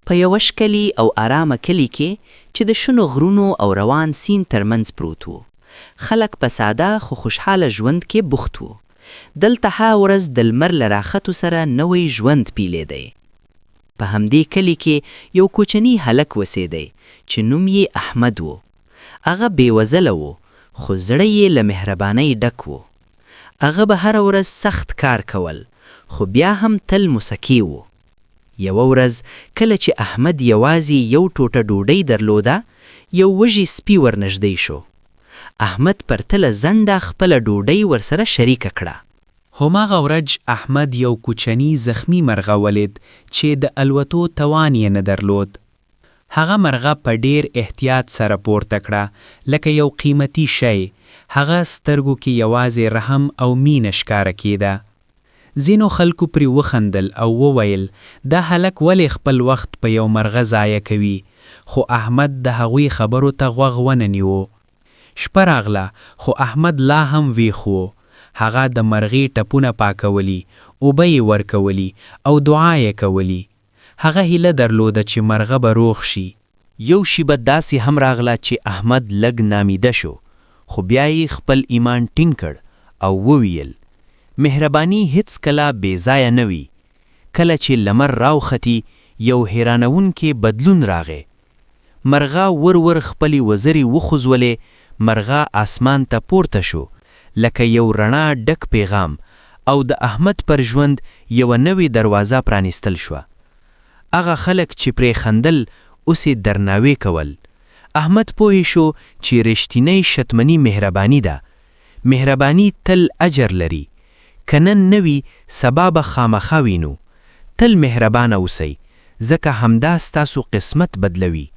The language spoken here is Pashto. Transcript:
په یوه ښکلي او آرامه کلي کې چې د شنو غرونو او روان سیند ترمنځ پروت و. خلک په ساده خو خوشحاله ژوند کې بوخت وو. دلته ها ورځ د لمر له راختو سره نوی ژوند پیلېدی. په همدې کلي کې یو کوچنی هلک اوسېدی چې نوم یې احمد و. هغه بېوزله و خو زړه یې له مهربانۍ ډک و. هغه به هره ورځ سخت کار کول خو بیا هم تل موسکی و. یوه ورځ کله چې احمد یوازې یو ټوټه ډوډۍ درلوده، یو وږی سپی ورنږدې شو. احمد پر تله زنډه خپله ډوډۍ ورسره شریکه کړه. هماغه ورځ احمد یو کوچنی زخمی مرغه ولید چې د الوتو توان یې نه درلود. هغه مرغه په ډیر احتیاط سره پورته کړه لکه یو قیمتي شی. هغه سترګو کې یوازې رحم او مینه ښکاره کېده. ځینو خلکو پرې وخندل او وویل دا هلک ولې خپل وخت په یو مرغه ضایع کوي، خو احمد د هغوی خبرو ته غوږ ونه نیو. شپه راغله خو احمد لا هم ویښ و. هغه د مرغې ټپونه پاکولی، اوبه یې ورکولی او دعا یې کولی. هغه هیله درلوده چې مرغه به روغ شي. یو شیبه داسې هم راغله چې احمد لږ نامیده شو، خو بیا یې خپل ایمان ټینګ کړ او وویل مهرباني هیڅ کله بې ځایه نه وي. کله چې لمر راوختی یو حیرانونکی بدلون راغی. مرغه ور خپلې وزرې وخوځولې. مرغه اسمان ته پورته شو لکه یو رڼا ډک پیغام، او د احمد پر ژوند یوه نوې دروازه پرانیستل شوه. هغه خلک چې پرې خندل اوس یې درناوی کول. احمد پوه شو چې رښتینی شتمني مهرباني ده. مهرباني تل اجر لري. که نن نه وي سبا به خامخا وینو. تل مهربانه اوسئ ځکه همدا ستاسو قسمت بدلوي.